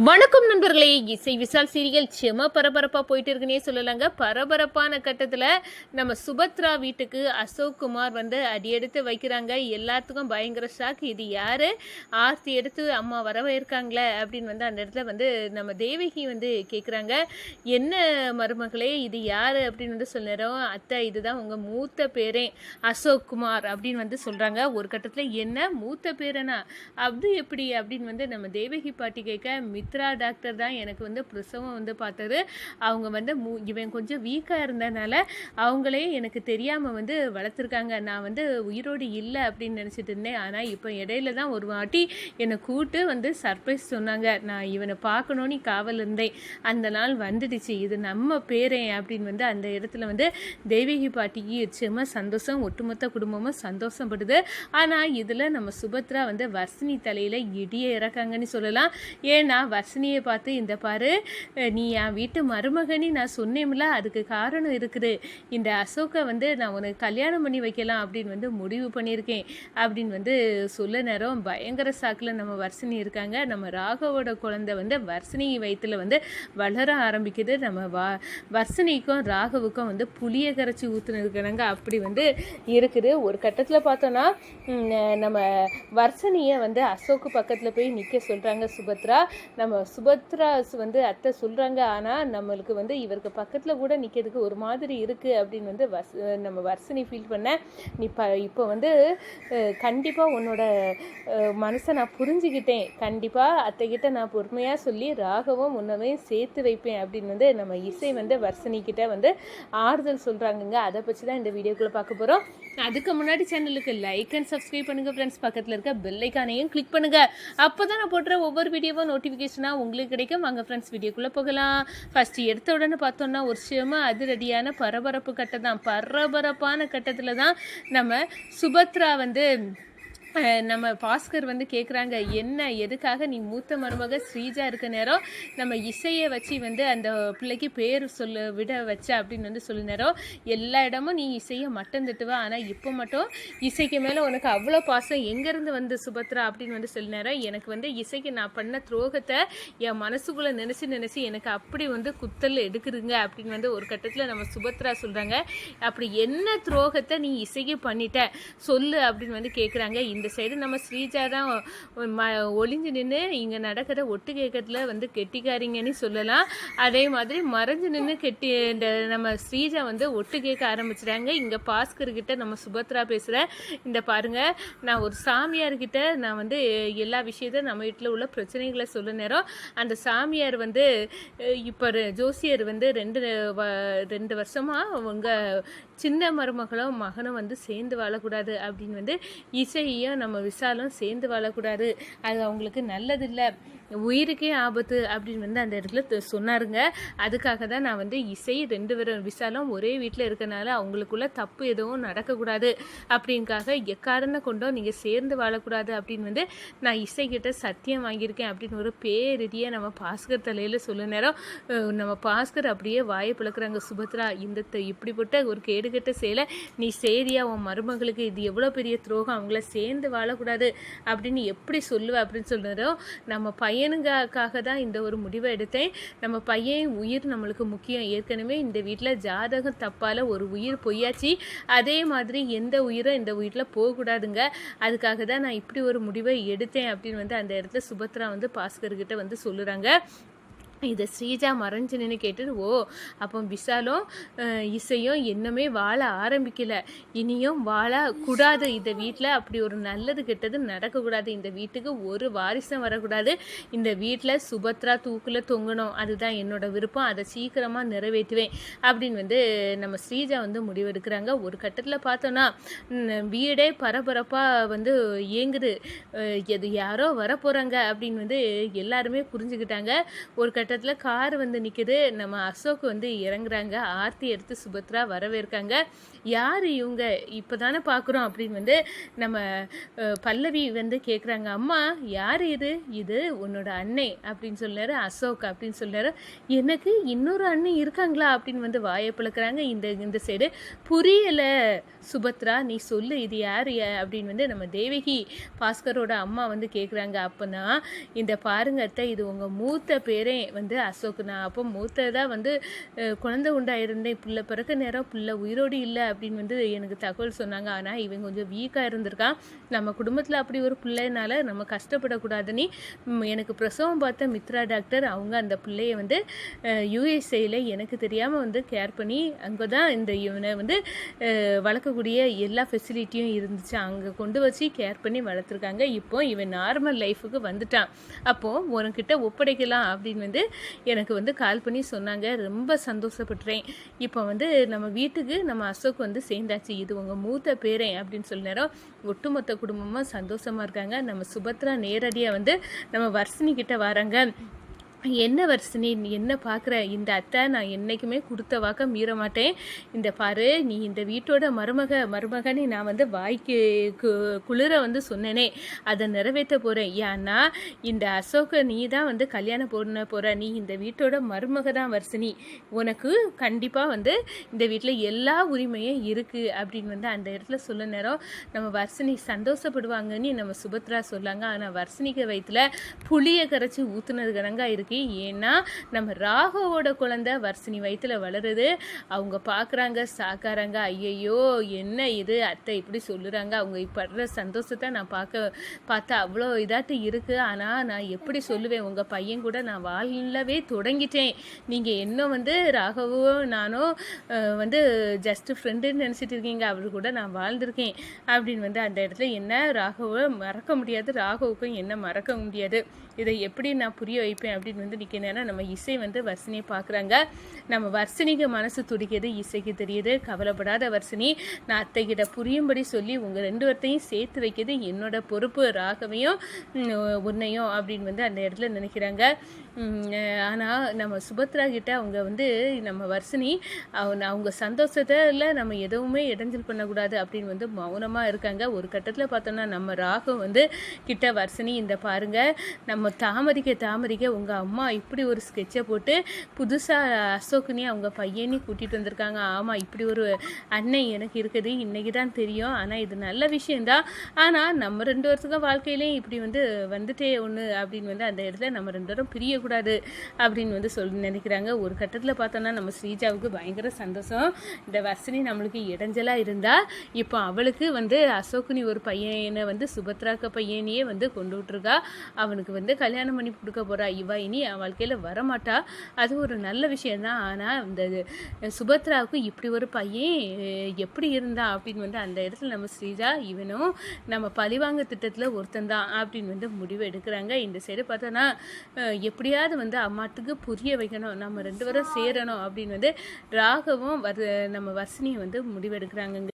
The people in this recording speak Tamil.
வணக்கம் நண்பர்களே. இசை விசால் சீரியல் செம பரபரப்பாக போயிட்டு இருக்குன்னே சொல்லலாங்க. பரபரப்பான கட்டத்தில் நம்ம சுபத்ரா வீட்டுக்கு அசோக் குமார் வந்து அடியெடுத்து வைக்கிறாங்க. எல்லாத்துக்கும் பயங்கர ஷாக். இது யார் ஆர்த்தி எடுத்து அம்மா வரவேற்காங்களே அப்படின்னு வந்து அந்த இடத்துல வந்து நம்ம தேவகி வந்து கேட்குறாங்க. என்ன மருமகளே இது யார் அப்படின்னு வந்து சொல்லிடுறோம். அத்தை இதுதான் உங்கள் மூத்த பேரே அசோக் குமார் அப்படின்னு வந்து சொல்கிறாங்க. ஒரு கட்டத்தில் என்ன மூத்த பேரனா அப்படி எப்படி அப்படின்னு வந்து நம்ம தேவகி பாட்டி கேட்க, மித்ரா டாக்டர் தான் எனக்கு வந்து பிரசவம் வந்து பார்த்தது. அவங்க வந்து இவன் கொஞ்சம் வீக்காக இருந்ததுனால அவங்களே எனக்கு தெரியாமல் வந்து வளர்த்துருக்காங்க. நான் வந்து உயிரோடு இல்லை அப்படின்னு நினச்சிட்டு இருந்தேன். ஆனால் இப்போ இடையில தான் ஒரு வாட்டி என்னை கூப்பிட்டு வந்து சர்ப்ரைஸ் சொன்னாங்க. நான் இவனை பார்க்கணுன்னு காவல் இருந்தேன். அந்த நாள் வந்துடுச்சு. இது நம்ம பேரன் அப்படின்னு வந்து அந்த இடத்துல வந்து தேவகி பாட்டிக்கு செம சந்தோஷம். ஒட்டுமொத்த குடும்பமும் சந்தோஷப்படுது. ஆனால் இதில் நம்ம சுபத்ரா வந்து வர்ஷினி தலையில் இடியை இறக்காங்கன்னு சொல்லலாம். ஏன்னா வர்ஷினியை பார்த்து இந்த பாரு நீ என் வீட்டு மருமகனி நான் சொன்னேன்ல, அதுக்கு காரணம் இருக்குது. இந்த அசோக்கை வந்து நான் உனக்கு கல்யாணம் பண்ணி வைக்கலாம் அப்படின்னு வந்து முடிவு பண்ணியிருக்கேன் அப்படின்னு வந்து சொல்ல நேரம் பயங்கர சாக்கில் நம்ம வர்ஷினி இருக்காங்க. நம்ம ராகவோட குழந்தை வந்து வர்ஷினி வயிற்றில் வந்து வளர ஆரம்பிக்குது. நம்ம வர்ஷினிக்கும் ராகவுக்கும் வந்து புளியை கரைச்சி ஊற்றுன்னு இருக்கிறாங்க. அப்படி வந்து இருக்குது. ஒரு கட்டத்தில் பார்த்தோன்னா நம்ம வர்ஷினியை வந்து அசோக்கு பக்கத்தில் போய் நிற்க சொல்கிறாங்க சுபத்ரா. நம்ம சுபத்ரா வந்து அத்தை சொல்கிறாங்க. ஆனால் நம்மளுக்கு வந்து இவருக்கு பக்கத்தில் கூட நிற்கிறதுக்கு ஒரு மாதிரி இருக்குது அப்படின்னு வந்து நம்ம வர்ஷினி ஃபீல் பண்ண. நீ இப்போ வந்து கண்டிப்பாக உன்னோட மனசை நான் புரிஞ்சுக்கிட்டேன். கண்டிப்பாக அத்தைக்கிட்ட நான் பொறுமையாக சொல்லி ராகவும் உன்னவையும் சேர்த்து வைப்பேன் அப்படின்னு வந்து நம்ம இசை வந்து வர்ஷினிக்கிட்ட வந்து ஆறுதல் சொல்கிறாங்கங்க. அதை பற்றி தான் இந்த வீடியோக்குள்ளே பார்க்க போகிறோம். அதுக்கு முன்னாடி சேனலுக்கு லைக் அண்ட் சப்ஸ்கிரைப் பண்ணுங்கள் ஃப்ரெண்ட்ஸ். பக்கத்தில் இருக்க பெல் ஐக்கானையும் கிளிக் பண்ணுங்கள். அப்போ தான் நான் போடுற ஒவ்வொரு வீடியோவும் நோட்டிஃபிகேஷனாக உங்களுக்கு கிடைக்கும். வாங்க ஃப்ரெண்ட்ஸ் வீடியோக்குள்ளே போகலாம். ஃபஸ்ட்டு எடுத்த உடனே பார்த்தோன்னா ஒரு செம அதிரடியான பரபரப்பு கட்டம் தான். பரபரப்பான கட்டத்தில் தான் நம்ம சுபத்ரா வந்து நம்ம பாஸ்கர் வந்து கேட்குறாங்க, என்ன எதுக்காக நீ மூத்த மருமக ஸ்ரீஜா இருக்க நேரம் நம்ம இசையை வச்சு வந்து அந்த பிள்ளைக்கு பேர் சொல்ல விட வச்ச அப்படின்னு வந்து சொல்ல நேரம் எல்லா இடமும் நீ இசையை மட்டம் தட்டுவா. ஆனால் இப்போ மட்டும் இசைக்கு மேலே உனக்கு அவ்வளோ பாசம் எங்கேருந்து வந்து சுபத்ரா அப்படின்னு வந்து சொல்ல நேரம் எனக்கு வந்து இசைக்கு நான் பண்ண துரோகத்தை என் மனசுக்குள்ளே நினச்சி எனக்கு அப்படி வந்து குத்தல் எடுக்குதுங்க அப்படின்னு வந்து ஒரு கட்டத்தில் நம்ம சுபத்ரா சொல்கிறாங்க. அப்படி என்ன துரோகத்தை நீ இசைக்கு பண்ணிட்ட சொல்லு அப்படின்னு வந்து கேட்குறாங்க. இந்த சைடு நம்ம ஸ்ரீஜா தான் ஒளிஞ்சு நின்று இங்கே நடக்கிற ஒட்டு கேட்கறதுல வந்து கெட்டிக்காரிங்கன்னு சொல்லலாம். அதே மாதிரி மறைஞ்சு நின்று இந்த நம்ம ஸ்ரீஜா வந்து ஒட்டு கேட்க ஆரம்பிச்சிட்டாங்க. இங்கே பாஸ்கர்கிட்ட நம்ம சுபத்ரா பேசுகிறேன். இந்த பாருங்கள், நான் ஒரு சாமியார்கிட்ட நான் வந்து எல்லா விஷயத்தையும் நம்ம வீட்டில் உள்ள பிரச்சனைகளை சொல்ல நேரம் அந்த சாமியார் வந்து இப்போ ஜோசியர் வந்து ரெண்டு வருஷமாக அவங்க சின்ன மருமகளும் மகனும் வந்து சேர்ந்து வாழக்கூடாது அப்படின்னு வந்து இசையும் நம்ம விசாலும் சேர்ந்து வாழக்கூடாது, அது அவங்களுக்கு நல்லதில்லை, உயிருக்கே ஆபத்து அப்படின்னு வந்து அந்த இடத்துல சொன்னாருங்க. அதுக்காக தான் நான் வந்து இசை ரெண்டு விசாலும் ஒரே வீட்டில் இருக்கனால அவங்களுக்குள்ள தப்பு எதுவும் நடக்கக்கூடாது அப்படின்காக எக்காரணம் கொண்டோ நீங்கள் சேர்ந்து வாழக்கூடாது அப்படின்னு வந்து நான் இசைக்கிட்ட சத்தியம் வாங்கியிருக்கேன் அப்படின்னு ஒரு பேரிடியை நம்ம பாஸ்கர் தலையில் சொல்ல நேரம் நம்ம பாஸ்கர் அப்படியே வாயை பிளக்குறாங்க. சுபத்ரா இந்த இப்படிப்பட்ட ஒரு கேடுகட்ட செயலை நீ சேரியா உன் மருமகளுக்கு இது எவ்வளோ பெரிய துரோகம், அவங்கள சேர்ந்து வாழக்கூடாது அப்படின்னு எப்படி சொல்லுவ அப்படின்னு சொல்கிறோம். நம்ம பையனுக்காக தான் இந்த ஒரு முடிவை எடுத்தேன். நம்ம பையன் உயிர் நம்மளுக்கு முக்கியம். ஏற்கனவே இந்த வீட்டில் ஜாதகம் தப்பால் ஒரு உயிர் பொய்யாச்சு. அதே மாதிரி எந்த உயிரும் இந்த வீட்டில் போகக்கூடாதுங்க. அதுக்காக தான் நான் இப்படி ஒரு முடிவை எடுத்தேன் அப்படின்னு வந்து அந்த இடத்துல சுபத்ரா வந்து பாஸ்கர்கிட்ட வந்து சொல்லுறாங்க. இதை ஸ்ரீஜா மறைஞ்சு நின்று கேட்டுட்டு, ஓ அப்போ விசாலும் இசையும் இன்னுமே வாழ ஆரம்பிக்கலை, இனியும் வாழக்கூடாது இந்த வீட்டில், அப்படி ஒரு நல்லது கெட்டது நடக்கக்கூடாது, இந்த வீட்டுக்கு ஒரு வாரிசம் வரக்கூடாது, இந்த வீட்டில் சுபத்ரா தூக்கில் தொங்கணும், அதுதான் என்னோட விருப்பம், அதை சீக்கிரமாக நிறைவேற்றுவேன் அப்படின்னு வந்து நம்ம ஸ்ரீஜா வந்து முடிவெடுக்கிறாங்க. ஒரு கட்டத்தில் பார்த்தோன்னா வீடே பரபரப்பாக வந்து இயங்குது. எது யாரோ வரப்போகிறாங்க அப்படின்னு வந்து எல்லாருமே புரிஞ்சுக்கிட்டாங்க. ஒரு கட்டத்தில் கார் வந்து நிற்குது. நம்ம அசோக் வந்து இறங்குறாங்க. ஆர்த்தி எடுத்து சுபத்ரா வரவேற்காங்க. யார் இவங்க, இப்போ தானே பார்க்குறோம் அப்படின்னு வந்து நம்ம பல்லவி வந்து கேட்குறாங்க. அம்மா யார் இது? இது உன்னோட அன்னை அப்படின்னு சொன்னார் அசோக் அப்படின்னு சொன்னார். எனக்கு இன்னொரு அண்ணன் இருக்காங்களா அப்படின்னு வந்து வாயை பிளக்குறாங்க. இந்த சைடு புரியலை சுபத்ரா, நீ சொல்லு இது யார் அப்படின்னு வந்து நம்ம தேவகி பாஸ்கரோட அம்மா வந்து கேட்குறாங்க. அப்போ தான் இந்த பாருங்க அத்தை, இது உங்கள் மூத்த பேரே வந்து அசோக். நான் அப்போ மூத்ததாக வந்து குழந்தை உண்டாயிருந்தேன், பிள்ளை பிறக்க நேரம் பிள்ளை உயிரோடு இல்லை அப்படின்னு வந்து எனக்கு தகவல் சொன்னாங்க. ஆனால் இவன் கொஞ்சம் வீக்காக இருந்திருக்கான். நம்ம குடும்பத்தில் அப்படி ஒரு பிள்ளைனால நம்ம கஷ்டப்படக்கூடாதுன்னு எனக்கு பிரசவம் பார்த்த மித்ரா டாக்டர் அவங்க அந்த பிள்ளைய வந்து யூஎஸ்ஏயில் எனக்கு தெரியாமல் வந்து கேர் பண்ணி அங்கே தான் இந்த இவனை வந்து வளர்க்கக்கூடிய எல்லா ஃபெசிலிட்டியும் இருந்துச்சு. அங்கே கொண்டு வச்சு கேர் பண்ணி வளர்த்துருக்காங்க. இப்போ இவன் நார்மல் லைஃபுக்கு வந்துட்டான். அப்போது உனக்கிட்ட ஒப்படைக்கலாம் அப்படின்னு வந்து எனக்கு வந்து கால் பண்ணி சொன்னாங்க. ரொம்ப சந்தோஷப்பட்டுறேன். இப்போ வந்து நம்ம வீட்டுக்கு நம்ம அசோக் வந்து சேர்ந்தாச்சு. இது உங்கள் மூத்த பேரன் அப்படின்னு சொல்ல நேரம் ஒட்டுமொத்த குடும்பமாக சந்தோஷமாக இருக்காங்க. நம்ம சுபத்ரா நேரடியாக வந்து நம்ம வர்ஷினி கிட்ட வராங்க. என்ன வர்ஷினி, நீ என்ன பார்க்குற? இந்த அத்தை நான் என்றைக்குமே கொடுத்த வாக்க மீற மாட்டேன். இந்த பாரு, நீ இந்த வீட்டோட மருமகனே நான் வந்து வாய்க்கு குளிர வந்து சொன்னேனே, அதை நிறைவேற்ற போகிறேன். ஏன்னா இந்த அசோக்கை நீ தான் வந்து கல்யாணம் பண்ண போகிற. நீ இந்த வீட்டோட மருமக தான் வர்ஷினி. உனக்கு கண்டிப்பாக வந்து இந்த வீட்டில் எல்லா உரிமையும் இருக்குது அப்படின்னு வந்து அந்த இடத்துல சொல்ல நேரம் நம்ம வர்ஷினி சந்தோஷப்படுவாங்கன்னு நம்ம சுபத்ரா சொல்லாங்க. ஆனால் வர்ஷினிக்கு வயிற்றுல புளியை கரைச்சி ஊற்றுனது கணங்காக இருக்குது. ஏன்னா நம்ம ராகவோட குழந்தை வர்ஷினி வயிற்றுல வளருது. அவங்க பார்க்குறாங்க, சாக்காராங்க. ஐயையோ என்ன இது அத்தை இப்படி சொல்லுறாங்க, அவங்க படுற சந்தோஷத்தை நான் பார்த்தா அவ்வளோ இதாட்டு இருக்குது. ஆனால் நான் எப்படி சொல்லுவேன், உங்கள் பையன் கூட நான் வாழவே தொடங்கிட்டேன். நீங்கள் இன்னும் வந்து ராகவோ நானோ வந்து ஜஸ்ட் ஃப்ரெண்டுன்னு நினச்சிட்டு இருக்கீங்க. அவர் கூட நான் வாழ்ந்திருக்கேன் அப்படின்னு வந்து அந்த இடத்துல என்ன ராகவை மறக்க முடியாது, ராகவுக்கும் என்ன மறக்க முடியாது. இதை எப்படி நான் புரிய வைப்பேன் அப்படின்னு வந்து நிற்கிறேன்னா நம்ம இசை வந்து வர்ஷினியை பார்க்குறாங்க. நம்ம வர்ஷினிக்கு மனசு துடிக்கிறது இசைக்கு தெரியுது. கவலைப்படாத வர்ஷினி, நான் அத்தைக்கிட்ட புரியும்படி சொல்லி உங்கள் ரெண்டு பேர்த்தையும் சேர்த்து வைக்கிறது என்னோட பொறுப்பு, ராகவையும் உன்னையும் அப்படின்னு வந்து அந்த இடத்துல நினைக்கிறாங்க. ஆனால் நம்ம சுபத்ரா கிட்ட அவங்க வந்து நம்ம வர்ஷினி அவங்க சந்தோஷத்தில் நம்ம எதுவுமே இடைஞ்சல் பண்ணக்கூடாது அப்படின்னு வந்து மௌனமாக இருக்காங்க. ஒரு கட்டத்தில் பார்த்தோன்னா நம்ம ராகம் வந்து கிட்ட வர்ஷினி, இந்த பாருங்க நம்ம தாமரிக்க உங்கள் அம்மா இப்படி ஒரு ஸ்கெட்சை போட்டு புதுசாக அசோக்குனே அவங்க பையனே கூட்டிகிட்டு வந்திருக்காங்க. ஆமாம், இப்படி ஒரு அன்னை எனக்கு இருக்குது, இன்றைக்கி தான் தெரியும். ஆனால் இது நல்ல விஷயந்தான். ஆனால் நம்ம 2 வருஷத்துக்கு வாழ்க்கையிலையும் இப்படி வந்து வந்துட்டே ஒன்று அப்படின்னு வந்து அந்த இடத்துல நம்ம 2 பேரும் பிரியக்கூடாது அப்படின்னு வந்து நினைக்கிறாங்க. ஒரு கட்டத்தில் பார்த்தோன்னா நம்ம ஸ்ரீஜாவுக்கு பயங்கர சந்தோஷம். இந்த வர்ஷினி நம்மளுக்கு இடைஞ்சலாக இருந்தால் இப்போ அவளுக்கு வந்து அசோக்குனி ஒரு பையனை வந்து சுபத்ராக்க பையனையே வந்து கொண்டு விட்டுருக்கா. அவனுக்கு வந்து கல்யாணம் பண்ணி கொடுக்க போகிறா. இவ இனி அவன் வாழ்க்கையில் வரமாட்டா. அது ஒரு நல்ல விஷயந்தான். ஆனால் இந்த சுபத்ராவுக்கு இப்படி ஒரு பையன் எப்படி இருந்தா அப்படின்னு வந்து அந்த இடத்துல நம்ம ஸ்ரீஜா இவனும் நம்ம பழிவாங்க திட்டத்தில் ஒருத்தந்தான் அப்படின்னு வந்து முடிவு எடுக்கிறாங்க. இந்த சைடு பார்த்தோன்னா எப்படியாவது வந்து அம்மாட்டுக்கு புரிய வைக்கணும், நம்ம 2 பேரும் சேரணும் அப்படின்னு வந்து ராகவும் நம்ம வர்ஷினியை வந்து முடிவெடுக்கிறாங்க.